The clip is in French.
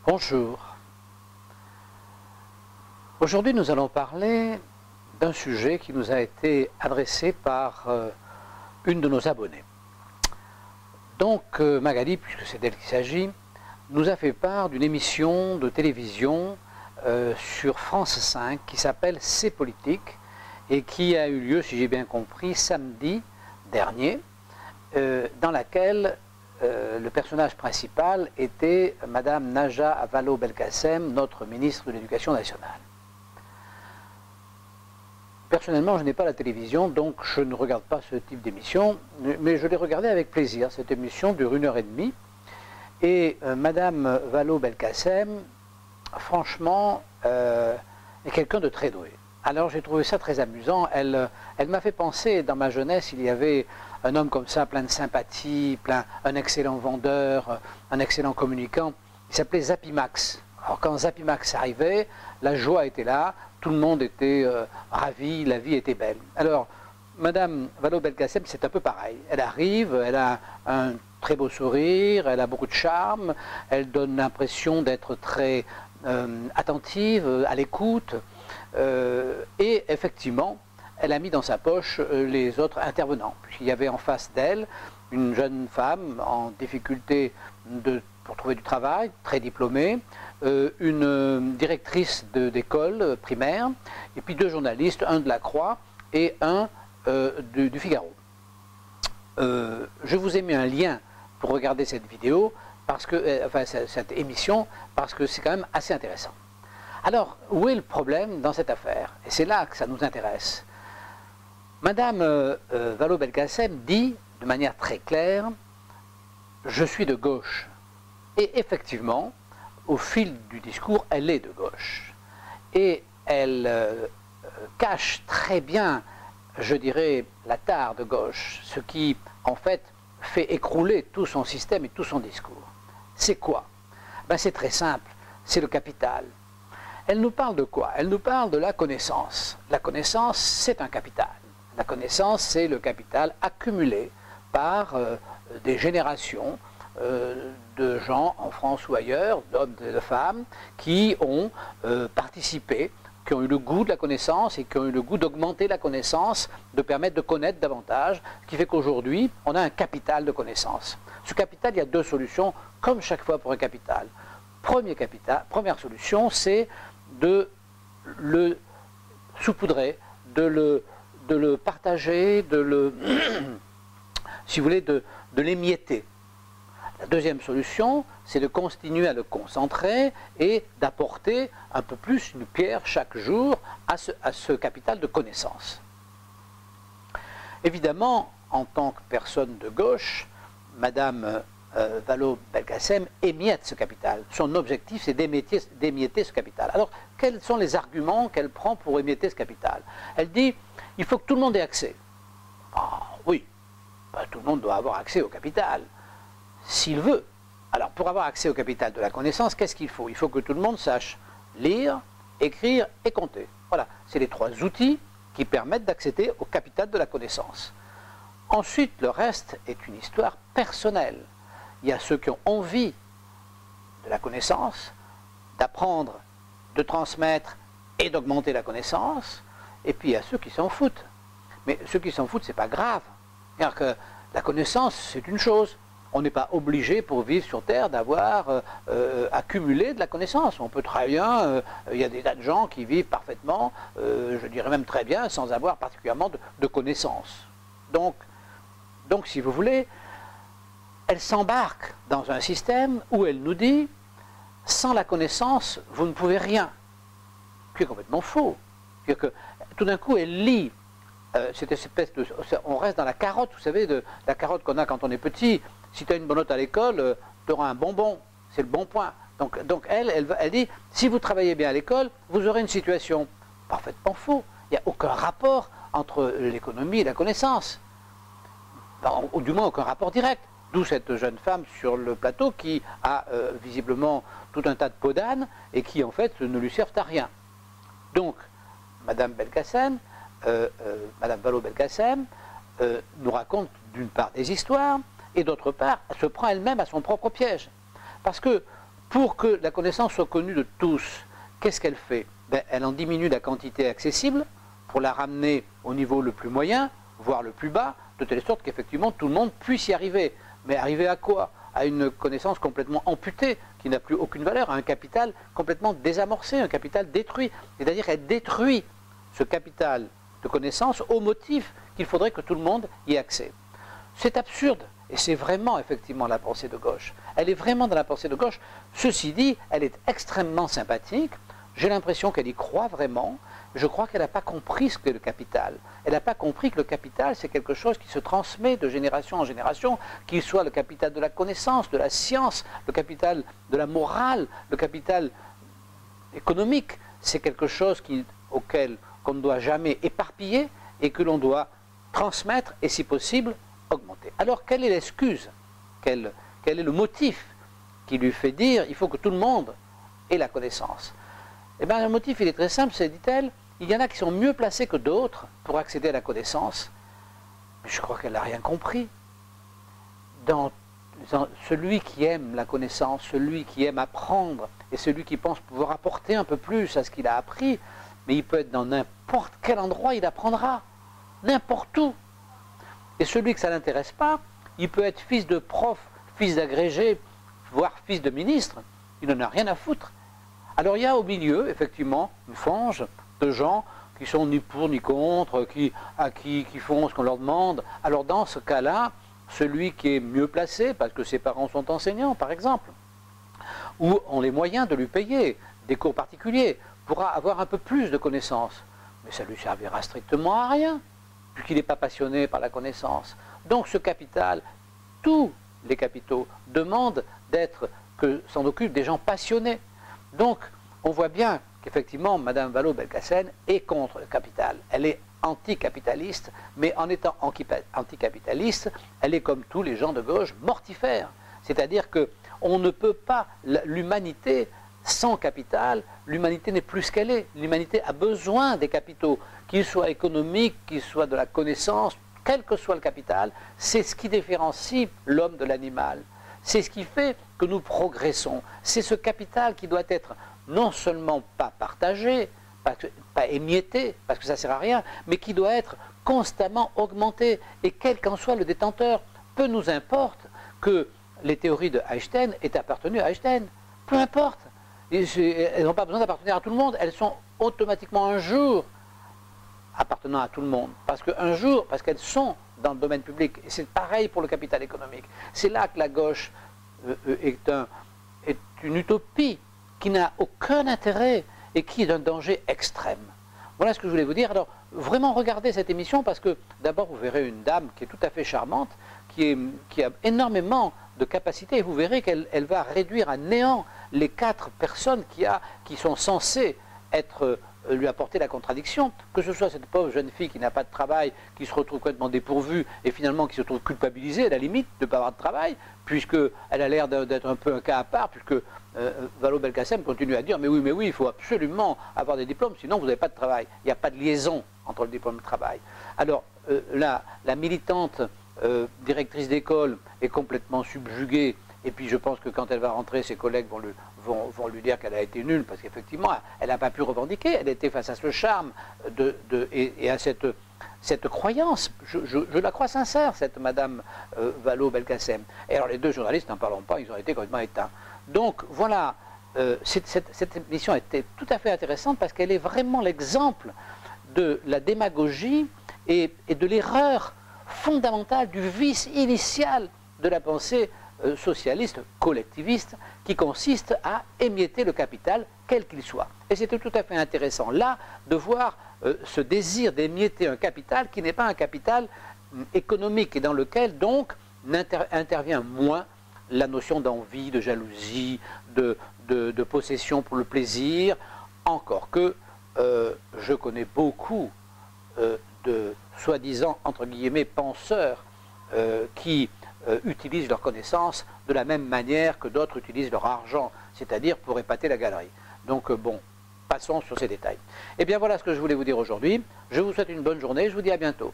Bonjour. Aujourd'hui, nous allons parler d'un sujet qui nous a été adressé par une de nos abonnées. Donc, Magali, puisque c'est d'elle qu'il s'agit, nous a fait part d'une émission de télévision sur France 5 qui s'appelle C'est politique et qui a eu lieu, si j'ai bien compris, samedi dernier, dans laquelle le personnage principal était Madame Najat Vallaud-Belkacem, notre ministre de l'Éducation nationale. Personnellement, je n'ai pas la télévision, donc je ne regarde pas ce type d'émission, mais je l'ai regardé avec plaisir. Cette émission dure 1h30. Et Madame Vallaud-Belkacem, franchement, est quelqu'un de très doué. Alors j'ai trouvé ça très amusant. Elle m'a fait penser, dans ma jeunesse, il y avait un homme comme ça, plein de sympathie, un excellent vendeur, un excellent communicant. Il s'appelait Zapimax. Alors quand Zapimax arrivait, la joie était là, tout le monde était ravi, la vie était belle. Alors, Madame Vallaud-Belkacem, c'est un peu pareil. Elle arrive, elle a un très beau sourire, elle a beaucoup de charme, elle donne l'impression d'être très attentive, à l'écoute. Et effectivement, elle a mis dans sa poche les autres intervenants. Puisqu'il y avait en face d'elle une jeune femme en difficulté pour trouver du travail, très diplômée, une directrice d'école primaire, et puis 2 journalistes, un de la Croix et un du Figaro. Je vous ai mis un lien pour regarder cette vidéo, cette émission, parce que c'est quand même assez intéressant. Alors, où est le problème dans cette affaire? Et c'est là que ça nous intéresse. Madame Vallaud-Belkacem dit de manière très claire « Je suis de gauche ». Et effectivement, au fil du discours, elle est de gauche. Et elle cache très bien, je dirais, la tare de gauche, ce qui, en fait, fait écrouler tout son système et tout son discours. C'est quoi? Ben, c'est très simple, c'est le capital. Elle nous parle de quoi? Elle nous parle de la connaissance. La connaissance, c'est un capital. La connaissance, c'est le capital accumulé par des générations de gens en France ou ailleurs, d'hommes et de femmes, qui ont participé, qui ont eu le goût de la connaissance et qui ont eu le goût d'augmenter la connaissance, de permettre de connaître davantage, ce qui fait qu'aujourd'hui, on a un capital de connaissances. Ce capital, il y a 2 solutions, comme chaque fois pour un capital. Première solution, c'est de le saupoudrer, de le partager, si vous voulez, de l'émietter. La deuxième solution, c'est de continuer à le concentrer et d'apporter un peu plus une pierre chaque jour à ce capital de connaissances. Évidemment, en tant que personne de gauche, Madame Vallaud-Belkacem émiette ce capital. Son objectif, c'est d'émietter ce capital. Alors, quels sont les arguments qu'elle prend pour émietter ce capital? Elle dit, il faut que tout le monde ait accès. Ah, oui, ben, tout le monde doit avoir accès au capital, s'il veut. Alors, pour avoir accès au capital de la connaissance, qu'est-ce qu'il faut? Il faut que tout le monde sache lire, écrire et compter. Voilà, c'est les 3 outils qui permettent d'accéder au capital de la connaissance. Ensuite, le reste est une histoire personnelle. Il y a ceux qui ont envie de la connaissance, d'apprendre, de transmettre et d'augmenter la connaissance, et puis il y a ceux qui s'en foutent. Mais ceux qui s'en foutent, c'est pas grave. C'est-à-dire que la connaissance, c'est une chose. On n'est pas obligé pour vivre sur Terre d'avoir accumulé de la connaissance. On peut très bien, il y a des tas de gens qui vivent parfaitement, je dirais même très bien, sans avoir particulièrement de connaissances. Donc, si vous voulez, elle s'embarque dans un système où elle nous dit, sans la connaissance, vous ne pouvez rien. Ce qui est complètement faux. C'est-à-dire que tout d'un coup, elle lit cette espèce de... On reste dans la carotte, vous savez, la carotte qu'on a quand on est petit. Si tu as une bonne note à l'école, tu auras un bonbon. C'est le bon point. Donc elle dit, si vous travaillez bien à l'école, vous aurez une situation. Parfaitement faux. Il n'y a aucun rapport entre l'économie et la connaissance. Ou du moins aucun rapport direct. D'où cette jeune femme sur le plateau qui a visiblement tout un tas de peaux d'âne et qui en fait ne lui servent à rien. Donc, Madame Vallaud-Belkacem nous raconte d'une part des histoires et d'autre part, elle se prend elle-même à son propre piège. Parce que Pour que la connaissance soit connue de tous, qu'est-ce qu'elle fait? Ben, elle en diminue la quantité accessible pour la ramener au niveau le plus moyen, voire le plus bas, de telle sorte qu'effectivement tout le monde puisse y arriver. Mais arriver à quoi? À une connaissance complètement amputée, qui n'a plus aucune valeur, à un capital complètement désamorcé, un capital détruit. C'est-à-dire qu'elle détruit ce capital de connaissance au motif qu'il faudrait que tout le monde y ait accès. C'est absurde, et c'est vraiment effectivement la pensée de gauche. Elle est vraiment dans la pensée de gauche. Ceci dit, elle est extrêmement sympathique. J'ai l'impression qu'elle y croit vraiment. Je crois qu'elle n'a pas compris ce qu'est le capital. Elle n'a pas compris que le capital, c'est quelque chose qui se transmet de génération en génération, qu'il soit le capital de la connaissance, de la science, le capital de la morale, le capital économique. C'est quelque chose auquel qu'on ne doit jamais éparpiller et que l'on doit transmettre et, si possible, augmenter. Alors, quelle est l'excuse? Quel est le motif qui lui fait dire il faut que tout le monde ait la connaissance? Eh bien, le motif, il est très simple, c'est, dit-elle, il y en a qui sont mieux placés que d'autres pour accéder à la connaissance. Mais je crois qu'elle n'a rien compris. Dans celui qui aime la connaissance, celui qui aime apprendre, et celui qui pense pouvoir apporter un peu plus à ce qu'il a appris, mais il peut être dans n'importe quel endroit, il apprendra. N'importe où. Et celui que ça n'intéresse pas, il peut être fils de prof, fils d'agrégé, voire fils de ministre, il n'en a rien à foutre. Alors il y a au milieu, effectivement, une fange de gens qui sont ni pour ni contre, qui font ce qu'on leur demande. Alors dans ce cas-là, celui qui est mieux placé, parce que ses parents sont enseignants, par exemple, ou ont les moyens de lui payer des cours particuliers, pourra avoir un peu plus de connaissances. Mais ça lui servira strictement à rien, puisqu'il n'est pas passionné par la connaissance. Donc ce capital, tous les capitaux, demandent que s'en occupent des gens passionnés. Donc, on voit bien qu'effectivement, Mme Vallaud-Belkacem est contre le capital. Elle est anticapitaliste, mais en étant anticapitaliste, elle est comme tous les gens de gauche mortifère. C'est-à-dire qu'on ne peut pas, l'humanité sans capital, l'humanité n'est plus ce qu'elle est. L'humanité a besoin des capitaux, qu'ils soient économiques, qu'ils soient de la connaissance, quel que soit le capital, c'est ce qui différencie l'homme de l'animal. C'est ce qui fait que nous progressons. C'est ce capital qui doit être non seulement pas partagé, pas émietté, parce que ça ne sert à rien, mais qui doit être constamment augmenté. Et quel qu'en soit le détenteur, peu nous importe que les théories de Einstein aient appartenu à Einstein. Peu importe. Elles n'ont pas besoin d'appartenir à tout le monde. Elles sont automatiquement un jour appartenant à tout le monde. Parce qu'elles sont dans le domaine public. Et c'est pareil pour le capital économique. C'est là que la gauche est une utopie qui n'a aucun intérêt et qui est d'un danger extrême. Voilà ce que je voulais vous dire. Alors, vraiment regardez cette émission parce que d'abord vous verrez une dame qui est tout à fait charmante, qui a énormément de capacités et vous verrez qu'elle va réduire à néant les 4 personnes qui sont censées lui apporter la contradiction, que ce soit cette pauvre jeune fille qui n'a pas de travail, qui se retrouve complètement dépourvue et finalement qui se trouve culpabilisée à la limite de ne pas avoir de travail, puisqu'elle a l'air d'être un peu un cas à part, puisque Vallaud-Belkacem continue à dire mais oui, il faut absolument avoir des diplômes, sinon vous n'avez pas de travail. Il n'y a pas de liaison entre le diplôme et le travail. Alors la militante directrice d'école est complètement subjuguée. Et puis je pense que quand elle va rentrer, ses collègues vont lui dire qu'elle a été nulle, parce qu'effectivement, elle n'a pas pu revendiquer, elle était face à ce charme et à cette croyance. Je la crois sincère, cette Madame Vallaud-Belkacem. Et alors les 2 journalistes, n'en parlons pas, ils ont été complètement éteints. Donc voilà, cette émission était tout à fait intéressante parce qu'elle est vraiment l'exemple de la démagogie et de l'erreur fondamentale, du vice initial de la pensée socialiste, collectiviste, qui consiste à émietter le capital, quel qu'il soit. Et c'était tout à fait intéressant, là, de voir ce désir d'émietter un capital qui n'est pas un capital économique et dans lequel, donc, intervient moins la notion d'envie, de jalousie, de possession pour le plaisir, encore que je connais beaucoup de soi-disant, entre guillemets, penseurs qui utilisent leurs connaissances de la même manière que d'autres utilisent leur argent, c'est-à-dire pour épater la galerie. Donc bon, passons sur ces détails. Et bien voilà ce que je voulais vous dire aujourd'hui. Je vous souhaite une bonne journée, je vous dis à bientôt.